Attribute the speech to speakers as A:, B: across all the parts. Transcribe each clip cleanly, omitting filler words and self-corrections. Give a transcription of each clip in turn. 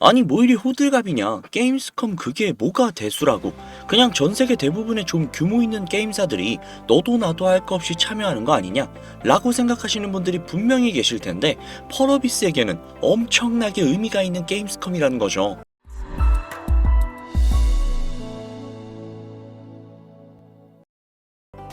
A: 아니 뭐 이리 호들갑이냐. 게임스컴 그게 뭐가 대수라고. 그냥 전세계 대부분의 좀 규모 있는 게임사들이 너도 나도 할 거 없이 참여하는 거 아니냐 라고 생각하시는 분들이 분명히 계실 텐데, 펄어비스에게는 엄청나게 의미가 있는 게임스컴이라는 거죠.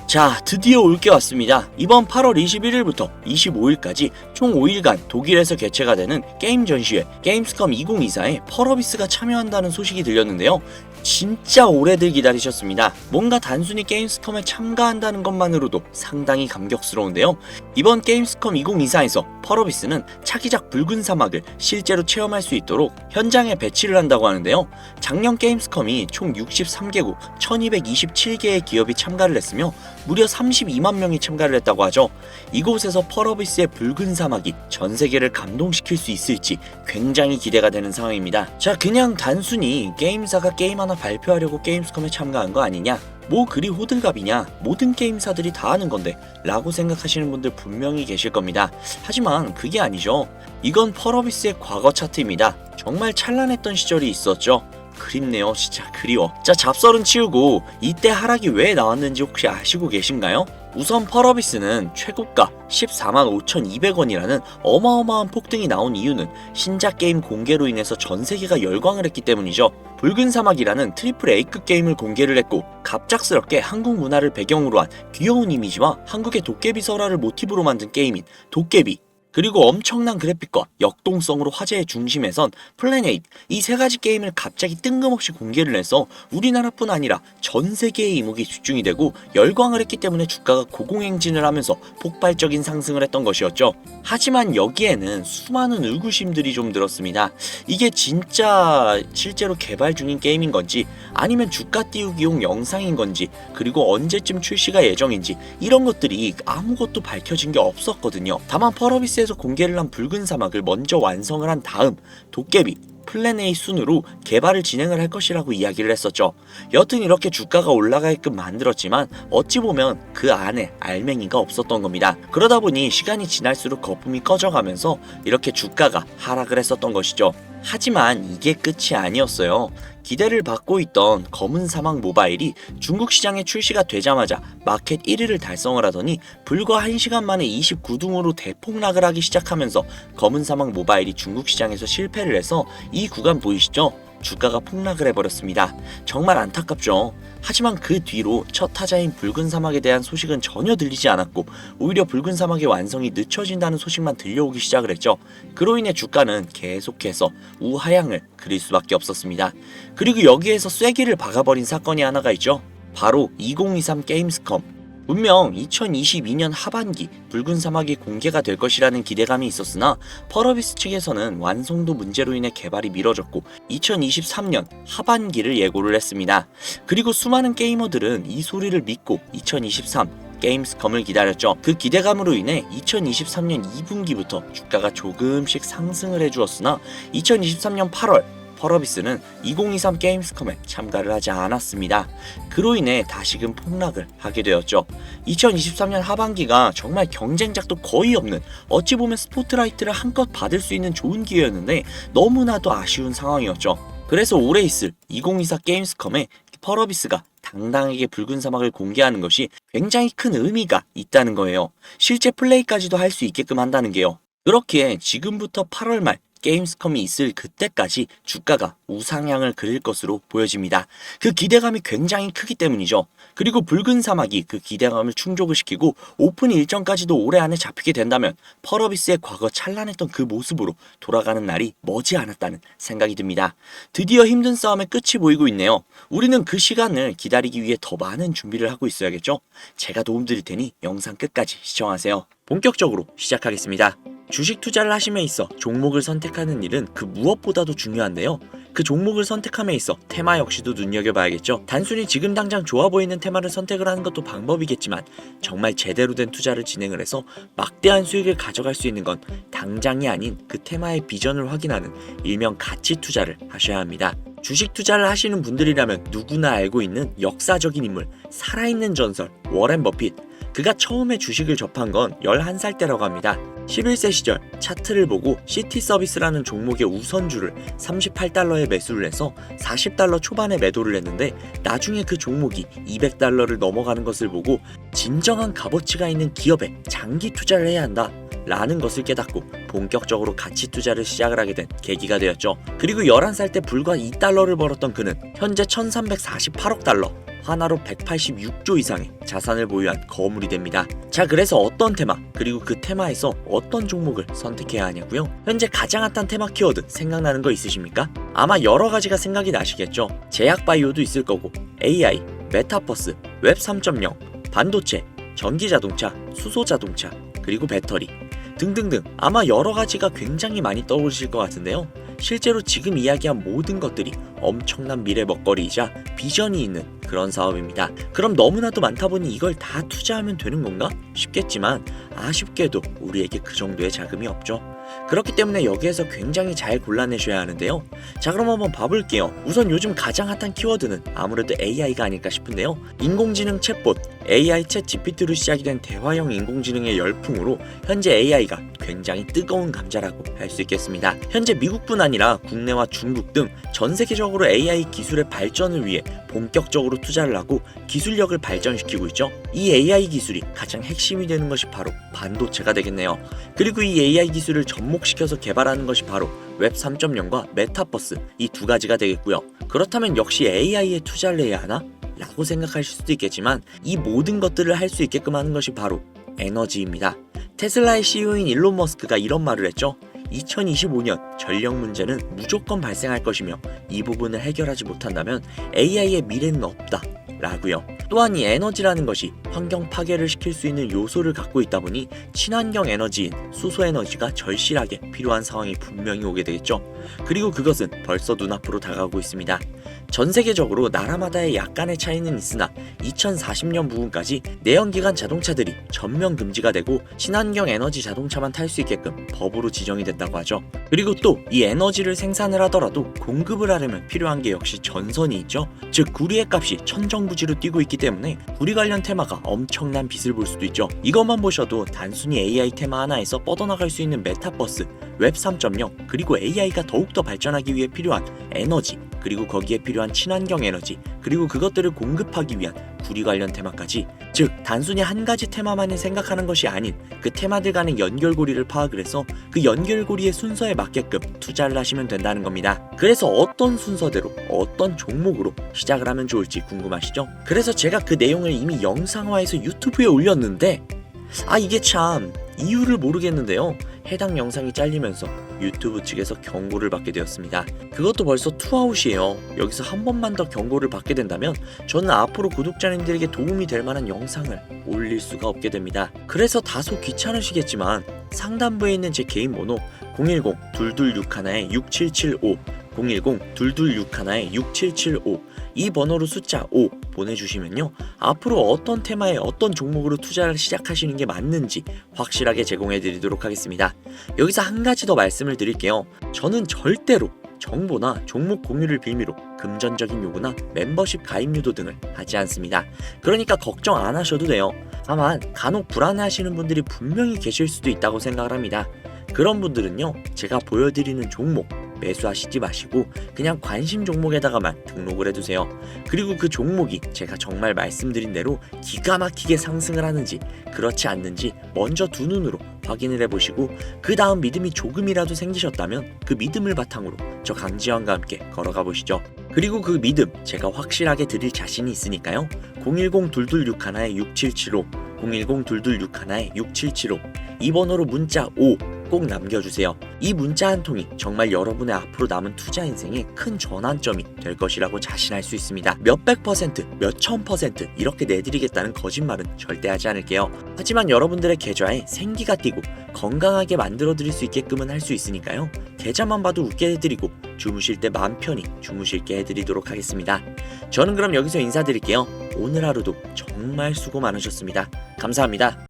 A: 자, 드디어 올 게 왔습니다. 이번 8월 21일부터 25일까지 총 5일간 독일에서 개최가 되는 게임 전시회 게임스컴 2024에 펄어비스가 참여한다는 소식이 들렸는데요. 진짜 오래들 기다리셨습니다. 뭔가 단순히 게임스컴에 참가한다는 것만으로도 상당히 감격스러운데요. 이번 게임스컴 2024에서 펄어비스는 차기작 붉은 사막을 실제로 체험할 수 있도록 현장에 배치를 한다고 하는데요. 작년 게임스컴이 총 63개국 1227개의 기업이 참가를 했으며 무려 32만 명이 참가를 했다고 하죠. 이곳에서 펄어비스의 붉은 사막이 전 세계를 감동시킬 수 있을지 굉장히 기대가 되는 상황입니다. 자, 그냥 단순히 게임사가 게임 하나 발표하려고 게임스컴에 참가한 거 아니냐? 뭐 그리 호들갑이냐? 모든 게임사들이 다 하는 건데 라고 생각하시는 분들 분명히 계실 겁니다. 하지만 그게 아니죠. 이건 펄어비스의 과거 차트입니다. 정말 찬란했던 시절이 있었죠. 그립네요. 진짜 그리워. 자, 잡설은 치우고 이때 하락이 왜 나왔는지 혹시 아시고 계신가요? 우선 펄어비스는 최고가 14만 5,200원이라는 어마어마한 폭등이 나온 이유는 신작 게임 공개로 인해서 전 세계가 열광을 했기 때문이죠. 붉은 사막이라는 트리플 A급 게임을 공개를 했고, 갑작스럽게 한국 문화를 배경으로 한 귀여운 이미지와 한국의 도깨비 설화를 모티브로 만든 게임인 도깨비, 그리고 엄청난 그래픽과 역동성으로 화제의 중심에 선 플래닛, 이 세 가지 게임을 갑자기 뜬금없이 공개를 해서 우리나라뿐 아니라 전 세계의 이목이 집중이 되고 열광을 했기 때문에 주가가 고공행진을 하면서 폭발적인 상승을 했던 것이었죠. 하지만 여기에는 수많은 의구심들이 좀 들었습니다. 이게 진짜 실제로 개발 중인 게임인 건지, 아니면 주가 띄우기용 영상인 건지, 그리고 언제쯤 출시가 예정인지, 이런 것들이 아무것도 밝혀진 게 없었거든요. 다만 펄어비스에서 공개를 한 붉은 사막을 먼저 완성을 한 다음 도깨비, 플랜 A 순으로 개발을 진행을 할 것이라고 이야기를 했었죠. 여튼 이렇게 주가가 올라가게끔 만들었지만 어찌 보면 그 안에 알맹이가 없었던 겁니다. 그러다 보니 시간이 지날수록 거품이 꺼져가면서 이렇게 주가가 하락을 했었던 것이죠. 하지만 이게 끝이 아니었어요. 기대를 받고 있던 검은 사막 모바일이 중국 시장에 출시가 되자마자 마켓 1위를 달성을 하더니 불과 1시간 만에 29등으로 대폭락을 하기 시작하면서 검은 사막 모바일이 중국 시장에서 실패를 해서 이 구간 보이시죠? 주가가 폭락을 해버렸습니다. 정말 안타깝죠. 하지만 그 뒤로 첫 타자인 붉은 사막에 대한 소식은 전혀 들리지 않았고, 오히려 붉은 사막의 완성이 늦춰진다는 소식만 들려오기 시작을 했죠. 그로 인해 주가는 계속해서 우하향을 그릴 수밖에 없었습니다. 그리고 여기에서 쐐기를 박아버린 사건이 하나가 있죠. 바로 2023 게임스컴. 분명 2022년 하반기 붉은 사막이 공개가 될 것이라는 기대감이 있었으나 펄어비스 측에서는 완성도 문제로 인해 개발이 미뤄졌고 2023년 하반기를 예고를 했습니다. 그리고 수많은 게이머들은 이 소리를 믿고 2023 게임스컴을 기다렸죠. 그 기대감으로 인해 2023년 2분기부터 주가가 조금씩 상승을 해주었으나 2023년 8월 펄어비스는 2023 게임스컴에 참가를 하지 않았습니다. 그로 인해 다시금 폭락을 하게 되었죠. 2023년 하반기가 정말 경쟁작도 거의 없는, 어찌 보면 스포트라이트를 한껏 받을 수 있는 좋은 기회였는데 너무나도 아쉬운 상황이었죠. 그래서 올해 있을 2024 게임스컴에 펄어비스가 당당하게 붉은 사막을 공개하는 것이 굉장히 큰 의미가 있다는 거예요. 실제 플레이까지도 할 수 있게끔 한다는 게요. 그렇기에 지금부터 8월 말 게임스컴이 있을 그때까지 주가가 우상향을 그릴 것으로 보여집니다. 그 기대감이 굉장히 크기 때문이죠. 그리고 붉은 사막이 그 기대감을 충족을 시키고 오픈 일정까지도 올해 안에 잡히게 된다면 펄어비스의 과거 찬란했던 그 모습으로 돌아가는 날이 머지않았다는 생각이 듭니다. 드디어 힘든 싸움의 끝이 보이고 있네요. 우리는 그 시간을 기다리기 위해 더 많은 준비를 하고 있어야겠죠? 제가 도움드릴 테니 영상 끝까지 시청하세요. 본격적으로 시작하겠습니다. 주식 투자를 하심에 있어 종목을 선택하는 일은 그 무엇보다도 중요한데요. 그 종목을 선택함에 있어 테마 역시도 눈여겨봐야겠죠. 단순히 지금 당장 좋아 보이는 테마를 선택을 하는 것도 방법이겠지만 정말 제대로 된 투자를 진행을 해서 막대한 수익을 가져갈 수 있는 건 당장이 아닌 그 테마의 비전을 확인하는 일명 가치 투자를 하셔야 합니다. 주식 투자를 하시는 분들이라면 누구나 알고 있는 역사적인 인물, 살아있는 전설 워렌 버핏. 그가 처음에 주식을 접한 건 11살 때라고 합니다. 11세 시절 차트를 보고 시티 서비스라는 종목의 우선주를 38달러에 매수를 해서 40달러 초반에 매도를 했는데 나중에 그 종목이 200달러를 넘어가는 것을 보고 진정한 값어치가 있는 기업에 장기 투자를 해야 한다 라는 것을 깨닫고 본격적으로 가치 투자를 시작을 하게 된 계기가 되었죠. 그리고 11살 때 불과 2달러를 벌었던 그는 현재 1348억 달러, 하나로 186조 이상의 자산을 보유한 거물이 됩니다. 자, 그래서 어떤 테마, 그리고 그 테마에서 어떤 종목을 선택해야 하냐고요? 현재 가장 핫한 테마 키워드 생각나는 거 있으십니까? 아마 여러 가지가 생각이 나시겠죠. 제약 바이오도 있을 거고, AI, 메타버스, 웹 3.0, 반도체, 전기 자동차, 수소 자동차, 그리고 배터리 등등등 아마 여러 가지가 굉장히 많이 떠오르실 것 같은데요. 실제로 지금 이야기한 모든 것들이 엄청난 미래 먹거리이자 비전이 있는 그런 사업입니다. 그럼 너무나도 많다 보니 이걸 다 투자하면 되는 건가? 싶겠지만 아쉽게도 우리에게 그 정도의 자금이 없죠. 그렇기 때문에 여기에서 굉장히 잘 골라내셔야 하는데요. 자, 그럼 한번 봐볼게요. 우선 요즘 가장 핫한 키워드는 아무래도 AI가 아닐까 싶은데요. 인공지능 챗봇, AI 챗 GPT로 시작이 된 대화형 인공지능의 열풍으로 현재 AI가 굉장히 뜨거운 감자라고 할 수 있겠습니다. 현재 미국뿐 아니라 국내와 중국 등 전 세계적으로 AI 기술의 발전을 위해 본격적으로 투자를 하고 기술력을 발전시키고 있죠. 이 AI 기술이 가장 핵심이 되는 것이 바로 반도체가 되겠네요. 그리고 이 AI 기술을 접목시켜서 개발하는 것이 바로 웹 3.0과 메타버스 이 두 가지가 되겠고요. 그렇다면 역시 AI에 투자를 해야 하나? 라고 생각하실 수도 있겠지만 이 모든 것들을 할 수 있게끔 하는 것이 바로 에너지입니다. 테슬라의 CEO인 일론 머스크가 이런 말을 했죠. 2025년 전력 문제는 무조건 발생할 것이며 이 부분을 해결하지 못한다면 AI의 미래는 없다 라고요. 또한 이 에너지라는 것이 환경 파괴를 시킬 수 있는 요소를 갖고 있다 보니 친환경 에너지인 수소 에너지가 절실하게 필요한 상황이 분명히 오게 되겠죠. 그리고 그것은 벌써 눈앞으로 다가오고 있습니다. 전 세계적으로 나라마다의 약간의 차이는 있으나 2040년 부근까지 내연기관 자동차들이 전면 금지가 되고 친환경 에너지 자동차만 탈 수 있게끔 법으로 지정이 된다고 하죠. 그리고 또 이 에너지를 생산을 하더라도 공급을 하려면 필요한 게 역시 전선이 있죠. 즉 구리의 값이 천정부지로 뛰고 있기 때문에 구리 관련 테마가 엄청난 빛을 볼 수도 있죠. 이것만 보셔도 단순히 AI 테마 하나에서 뻗어나갈 수 있는 메타버스, 웹 3.0 그리고 AI가 더욱더 발전하기 위해 필요한 에너지 그리고 거기에 필요한 친환경 에너지 그리고 그것들을 공급하기 위한 구리 관련 테마까지 즉 단순히 한 가지 테마만을 생각하는 것이 아닌 그 테마들 간의 연결고리를 파악을 해서 그 연결고리의 순서에 맞게끔 투자를 하시면 된다는 겁니다. 그래서 어떤 순서대로 어떤 종목으로 시작을 하면 좋을지 궁금하시죠? 그래서 제가 그 내용을 이미 영상화해서 유튜브에 올렸는데 이게 참 이유를 모르겠는데요. 해당 영상이 잘리면서 유튜브 측에서 경고를 받게 되었습니다. 그것도 벌써 투아웃이에요. 여기서 한 번만 더 경고를 받게 된다면 저는 앞으로 구독자님들에게 도움이 될 만한 영상을 올릴 수가 없게 됩니다. 그래서 다소 귀찮으시겠지만 상단부에 있는 제 개인 번호 010-2261-6775 010-2261-6775 이 번호로 숫자 5 보내주시면요 앞으로 어떤 테마에 어떤 종목으로 투자를 시작하시는 게 맞는지 확실하게 제공해드리도록 하겠습니다. 여기서 한 가지 더 말씀을 드릴게요. 저는 절대로 정보나 종목 공유를 빌미로 금전적인 요구나 멤버십 가입 유도 등을 하지 않습니다. 그러니까 걱정 안 하셔도 돼요. 다만 간혹 불안해하시는 분들이 분명히 계실 수도 있다고 생각을 합니다. 그런 분들은요 제가 보여드리는 종목 매수하시지 마시고 그냥 관심 종목에다가만 등록을 해두세요. 그리고 그 종목이 제가 정말 말씀드린 대로 기가 막히게 상승을 하는지 그렇지 않는지 먼저 두 눈으로 확인을 해보시고 그 다음 믿음이 조금이라도 생기셨다면 그 믿음을 바탕으로 저 강지원과 함께 걸어가 보시죠. 그리고 그 믿음 제가 확실하게 드릴 자신이 있으니까요 010-2261-6775 010-2261-6775 이 번호로 문자 5 꼭 남겨주세요. 이 문자 한 통이 정말 여러분의 앞으로 남은 투자 인생에 큰 전환점이 될 것이라고 자신할 수 있습니다. 몇백 퍼센트, 몇천 퍼센트 이렇게 내드리겠다는 거짓말은 절대 하지 않을게요. 하지만 여러분들의 계좌에 생기가 띄고 건강하게 만들어드릴 수 있게끔은 할 수 있으니까요. 계좌만 봐도 웃게 해드리고 주무실 때 마음 편히 주무실게 해드리도록 하겠습니다. 저는 그럼 여기서 인사드릴게요. 오늘 하루도 정말 수고 많으셨습니다. 감사합니다.